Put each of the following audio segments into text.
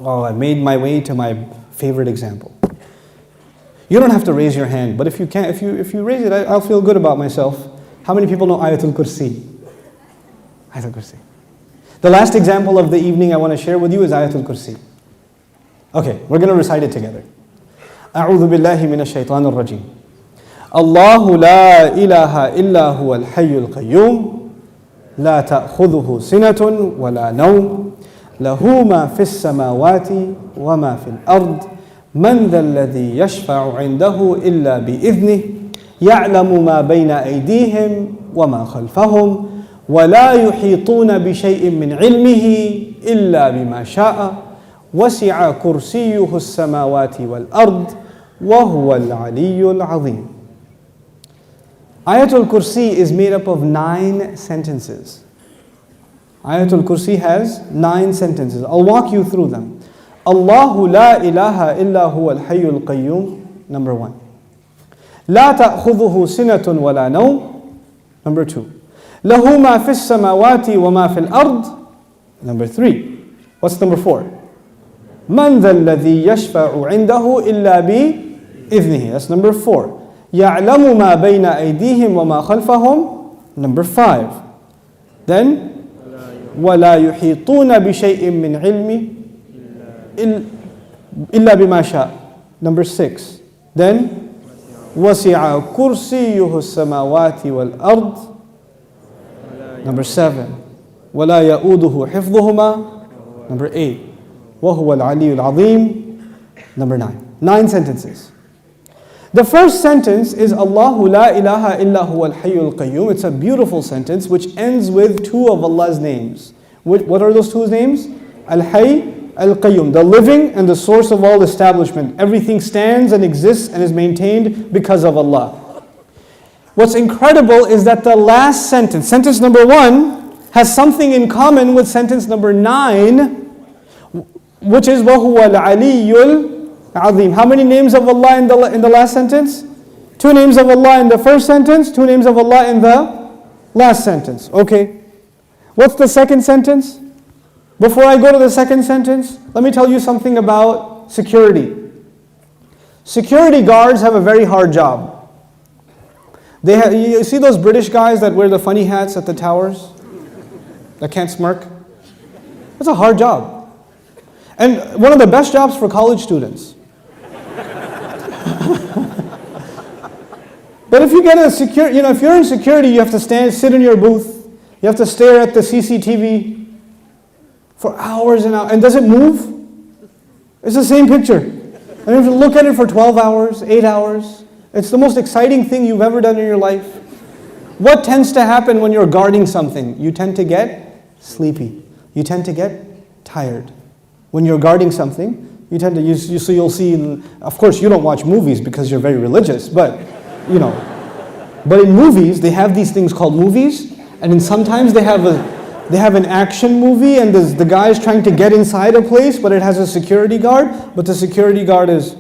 Oh, I made my way to my favorite example. You don't have to raise your hand, but if you can, if you raise it, I'll feel good about myself. How many people know Ayat-ul-Kursi? Ayat-ul-Kursi. The last example of the evening I want to share with you is Ayat-ul-Kursi. Okay, we're going to recite it together. أعوذ بالله من الشيطان الرجيم. الله لا إله إلا هو الحي القيوم لا تأخذه سنة ولا نوم له ما في السماوات وما في الأرض من ذا الذي يشفع عنده إلا بإذنه يعلم ما بين أيديهم وما خلفهم ولا يحيطون بشيء من علمه إلا بما شاء وسع كرسيه السماوات والأرض وهو العلي العظيم. Ayat-ul-Kursi is made up of 9 sentences. Ayat-ul-Kursi has 9 sentences. I'll walk you through them. Allahu la ilaha illa huwa al-hayyul qayyum, number 1. La ta'khudhuhu sinatun wa la nawm, number 2. Lahu ma fis samawati wa ma fil ard, number 3. What's number 4? Man dha alladhi yashfa'u 'indahu illa bi idhnihi, that's number 4. يَعْلَمُ مَا بَيْنَ أَيْدِيهِمْ وَمَا خَلْفَهُم, number 5. Then, وَلَا يُحِيطُونَ بِشَيْءٍ مِّنْ عِلْمِهِ إِلَّا بِمَا شَاءَ, number 6. Then, وَسِعَ كُرْسِيُّهُ السَّمَاوَاتِ وَالْأَرْضِ, number 7. وَلَا يَؤُودُهُ حِفْظُهُمَا, number 8. وَهُوَ الْعَلِيُّ الْعَظِيمُ, number 9. 9 sentences. The first sentence is Allahu la ilaha illa huwa al-hayyul qayyum. It's a beautiful sentence which ends with 2 of Allah's names. What are those 2 names? Al-Hayy, Al-Qayyum, the living and the source of all establishment. Everything stands and exists and is maintained because of Allah. What's incredible is that the last sentence, sentence number 1, has something in common with sentence number 9, which is وَهُوَ الْعَلِيُّ Azim. How many names of Allah in the last sentence? 2 names of Allah in the first sentence, 2 names of Allah in the last sentence. Okay. What's the second sentence? Before I go to the second sentence, let me tell you something about security. Security guards have a very hard job. You see those British guys that wear the funny hats at the towers? That can't smirk? It's a hard job. And one of the best jobs for college students. But if you get a if you're in security, you have to sit in your booth. You have to stare at the CCTV for hours and hours. And does it move? It's the same picture. And you have to look at it for 12 hours, 8 hours. It's the most exciting thing you've ever done in your life. What tends to happen when you're guarding something? You tend to get sleepy. You tend to get tired. When you're guarding something, you tend to so you'll see, of course you don't watch movies because you're very religious, but but in movies they have these things called movies, and then sometimes they have an action movie and the guy's trying to get inside a place, but it has a security guard, but the security guard is,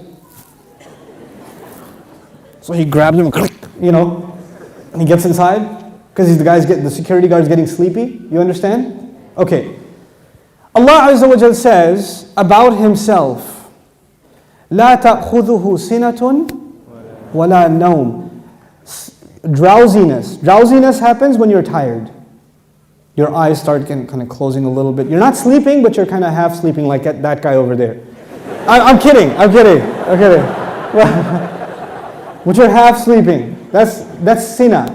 so he grabs him, and he gets inside because the security guard's getting sleepy. You understand? Okay. Allah Azza wa Jal says about Himself, لا تأخذه سنة ولا نوم. Drowsiness happens when you're tired. Your eyes start kind of closing a little bit. You're not sleeping, but you're kind of half sleeping like that guy over there. I'm kidding. But you're half sleeping. That's sina.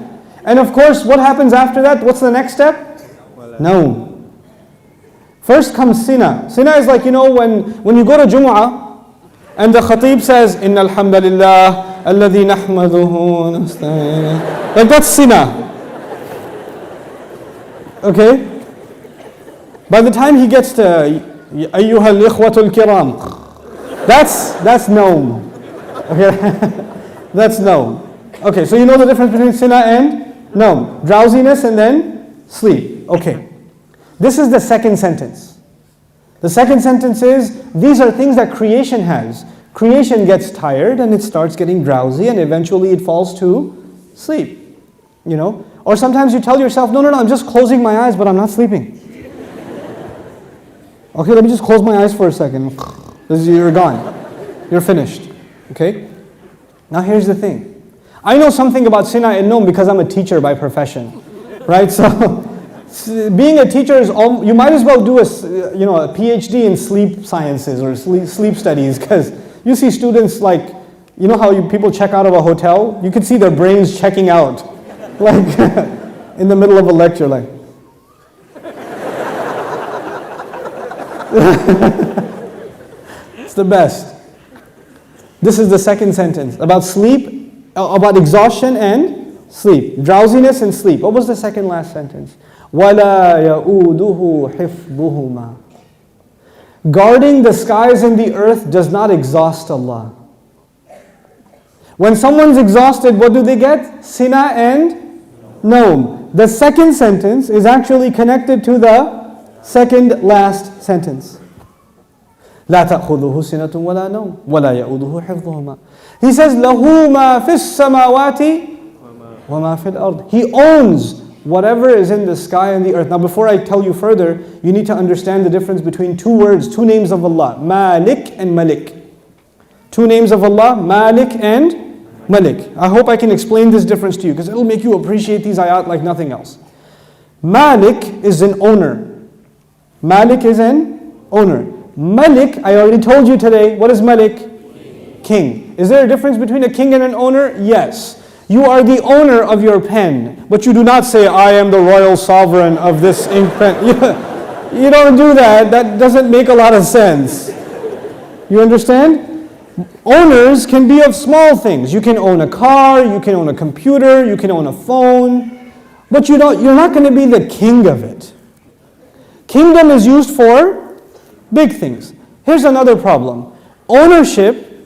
And of course, what happens after that? What's the next step? No. First comes sina. Sina is like, when you go to Jumu'ah, and the khatib says, Inna alhamdulillah, alladhi nahmaduhu, nasta'in. Like that's sina. Okay? By the time he gets to Ayyuha al-ikhwatul kiram, that's naum. Okay? That's naum. Okay, so you know the difference between sina and naum. Drowsiness and then sleep. Okay. This is the second sentence. The second sentence is, these are things that creation has. Creation gets tired and it starts getting drowsy and eventually it falls to sleep. Or sometimes you tell yourself, no, I'm just closing my eyes, but I'm not sleeping. Okay, let me just close my eyes for a second. You're gone. You're finished. Okay? Now here's the thing. I know something about Sina and Nom because I'm a teacher by profession. Right? So being a teacher is you might as well do a PhD in sleep sciences or sleep studies, because you see students like, you know how people check out of a hotel? You can see their brains checking out, like in the middle of a lecture, like. It's the best. This is the second sentence about sleep, about exhaustion and sleep, drowsiness and sleep. What was the second last sentence? وَلَا يَؤُودُهُ حِفْظُهُمَا. Guarding the skies and the earth does not exhaust Allah. When someone's exhausted, what do they get? Sina and Naum. The second sentence is actually connected to the second last sentence. لا تأخذه سنة ولا نوم ولا يؤوده حفظهما. He says له ما في السماوات وما في الأرض. He owns whatever is in the sky and the earth. Now before I tell you further, you need to understand the difference between two words, two names of Allah, Malik and Malik. Two names of Allah, Malik and Malik. I hope I can explain this difference to you, because it'll make you appreciate these ayat like nothing else. Malik is an owner. Malik is an owner. Malik, I already told you today, what is Malik? King. Is there a difference between a king and an owner? Yes. You are the owner of your pen, but you do not say, I am the royal sovereign of this ink pen. You don't do that. That doesn't make a lot of sense. You understand? Owners can be of small things. You can own a car, you can own a computer, you can own a phone, but you're not going to be the king of it. Kingdom is used for big things. Here's another problem. Ownership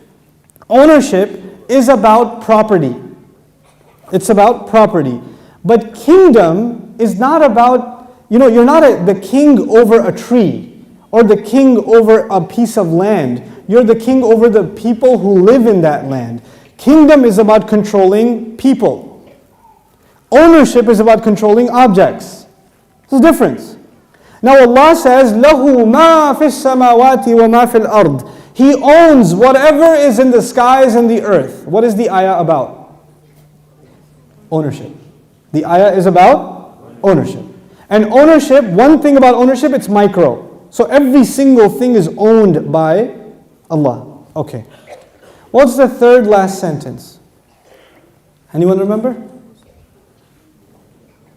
is about property. It's about property. But kingdom is not about, you're not the king over a tree or the king over a piece of land. You're the king over the people who live in that land. Kingdom is about controlling people. Ownership is about controlling objects. There's a difference. Now Allah says, لَهُ مَا فِي السَّمَاوَاتِ وَمَا فِي الْأَرْضِ. He owns whatever is in the skies and the earth. What is the ayah about? Ownership. The ayah is about ownership. And ownership, one thing about ownership, it's micro. So every single thing is owned by Allah. Okay. What's the third last sentence? Anyone remember?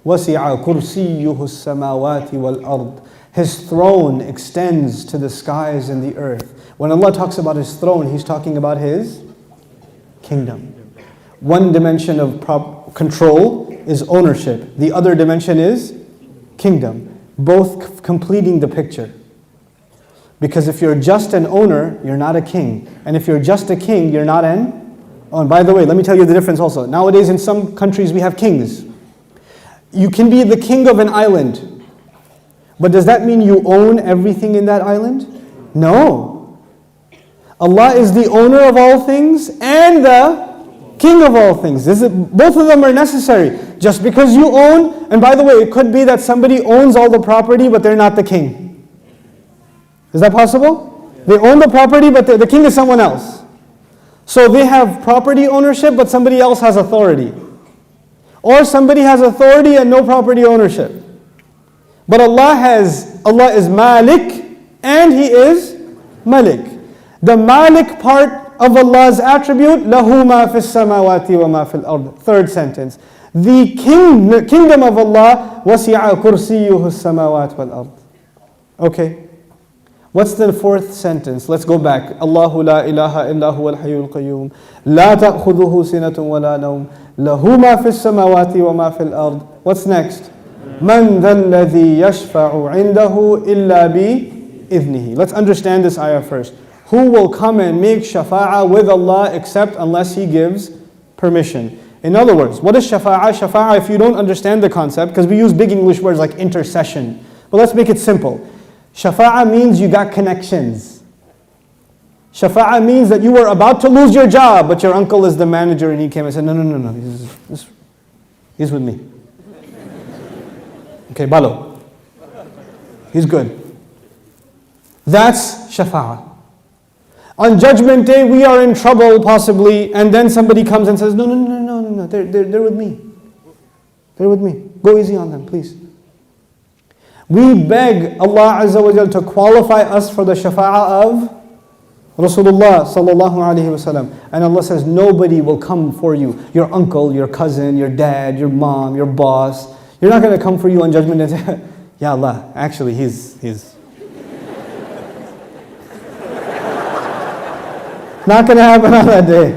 وَسِعَ كُرْسِيُّهُ السَّمَاوَاتِ وَالْأَرْضِ. His throne extends to the skies and the earth. When Allah talks about His throne, He's talking about His kingdom. One dimension of control is ownership. The other dimension is kingdom. Both completing the picture. Because if you're just an owner, you're not a king. And if you're just a king, you're not an... Oh, and by the way, let me tell you the difference also. Nowadays in some countries we have kings. You can be the king of an island. But does that mean you own everything in that island? No. Allah is the owner of all things and the king of all things. Both of them are necessary. Just because you own, and by the way, it could be that somebody owns all the property but they're not the king. Is that possible? They own the property but the king is someone else. So they have property ownership but somebody else has authority. Or somebody has authority and no property ownership. But Allah is Malik and He is Malik. The Malik part of Allah's attribute, لَهُ مَا فِي السَّمَاوَاتِ وَمَا فِي الْأَرْضِ. Third sentence. The kingdom of Allah, وَسِعَ كُرْسِيُّهُ السَّمَاوَاتِ وَالْأَرْضِ. Okay. What's the fourth sentence? Let's go back. Allahu la ilaha illa huwa al-hayyul qayyum. La ta'khudhuhu sinatun wa la nawm. Lahu ma fi as-samawati wa ma fi al-ard. What's next? Man dhal ladhi yashfa'u 'indahu illa bi idhnihi. Let's understand this ayah first. Who will come and make shafa'ah with Allah except unless He gives permission? In other words, what is shafa'ah? Shafa'ah, if you don't understand the concept, because we use big English words like intercession. But let's make it simple. Shafa'ah means you got connections. Shafa'ah means that you were about to lose your job, but your uncle is the manager and he came and said, no, he's with me. Okay, Balo. He's good. That's shafa'ah. On Judgment Day, we are in trouble possibly, and then somebody comes and says, no, they're with me. They're with me. Go easy on them, please. We beg Allah Azza wa Jal to qualify us for the shafa'ah of Rasulullah sallallahu alaihi wasallam. And Allah says, nobody will come for you. Your uncle, your cousin, your dad, your mom, your boss. You're not going to come for you on Judgment Day and say, Ya Allah, actually he's not going to happen on that day.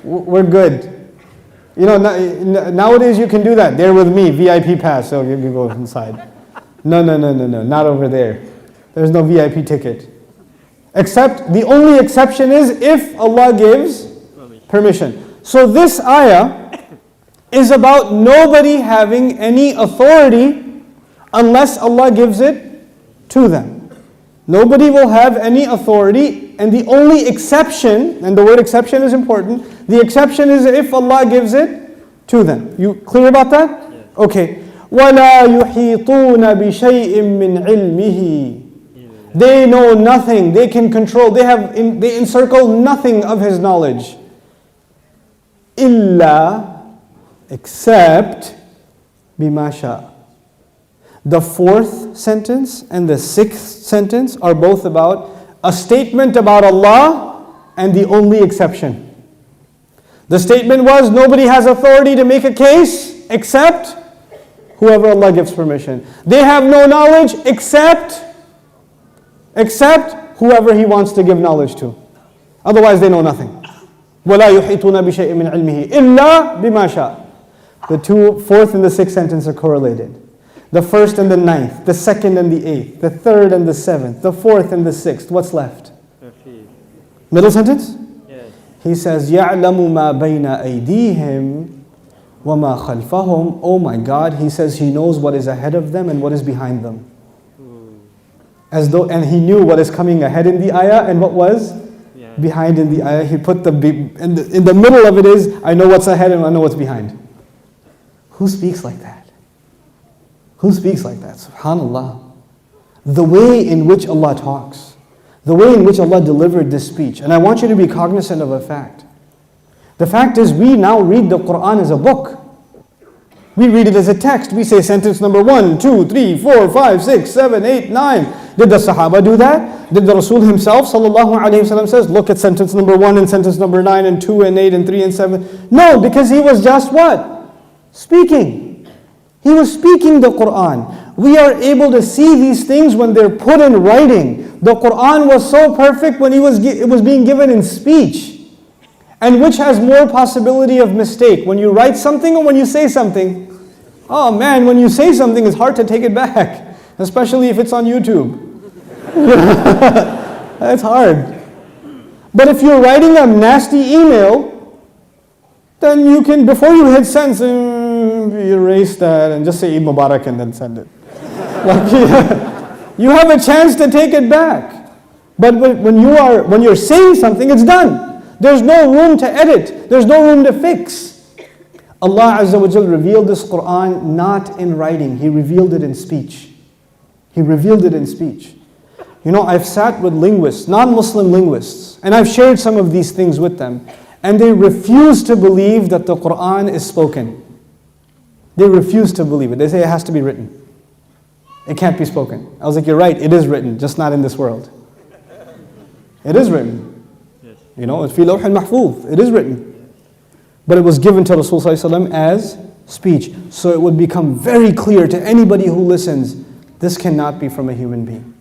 We're good. You know, nowadays you can do that. They're with me, VIP pass, so you can go inside. No, not over there. There's no VIP ticket. Except, the only exception is if Allah gives permission. So this ayah is about nobody having any authority unless Allah gives it to them. Nobody will have any authority, and the only exception, and the word exception is important, the exception is if Allah gives it to them. You clear about that? Yes. Okay. وَلَا يُحِيطُونَ بِشَيْءٍ مِّنْ عِلْمِهِ. They know nothing, they can control, they encircle nothing of His knowledge. إِلَّا, except بِمَا شَاءَ. The fourth sentence and the sixth sentence are both about a statement about Allah and the only exception. The statement was, nobody has authority to make a case except whoever Allah gives permission. They have no knowledge except whoever He wants to give knowledge to. Otherwise they know nothing. وَلَا يُحِيطُونَ بِشَيْءٍ مِّنْ عِلْمِهِ إِلَّا بِمَا شَاءَ. The fourth and the sixth sentence are correlated. The first and the ninth, the second and the eighth, the third and the seventh, the fourth and the sixth. What's left? Middle sentence? Yes. He says, يَعْلَمُ مَا بَيْنَ أَيْدِيهِمْ وَمَا خَلْفَهُمْ. Oh my God, He says He knows what is ahead of them and what is behind them. And He knew what is coming ahead in the ayah and what was behind in the ayah. He put in the middle of it is, I know what's ahead and I know what's behind. Who speaks like that? Who speaks like that? SubhanAllah. The way in which Allah talks, the way in which Allah delivered this speech. And I want you to be cognizant of a fact. The fact is, we now read the Quran as a book. We read it as a text. We say sentence number 1, 2, 3, 4, 5, 6, 7, 8, 9. Did the Sahaba do that? Did the Rasul himself, sallallahu alayhi wasallam, says, look at sentence number 1 and sentence number 9 and 2 and 8 and 3 and 7? No, because he was just what? Speaking. He was speaking the Quran. We are able to see these things when they're put in writing. The Quran was so perfect when it was being given in speech. And which has more possibility of mistake? When you write something or when you say something? Oh man, when you say something, it's hard to take it back. Especially if it's on YouTube. That's hard. But if you're writing a nasty email, then you can, before you hit send, erase that and just say Eid Mubarak and then send it. You have a chance to take it back. But when you're saying something, it's done. There's no room to edit. There's no room to fix. Allah Azza wa Jal revealed this Quran not in writing. He revealed it in speech. He revealed it in speech. You know, I've sat with linguists, non-Muslim linguists, and I've shared some of these things with them, and they refuse to believe that the Quran is spoken. They refuse to believe it. They say it has to be written. It can't be spoken. I was like, you're right, it is written, just not in this world. It is written. You know, it's fi lawh al-mahfuz. It is written. But it was given to Rasulullah as speech. So it would become very clear to anybody who listens, this cannot be from a human being.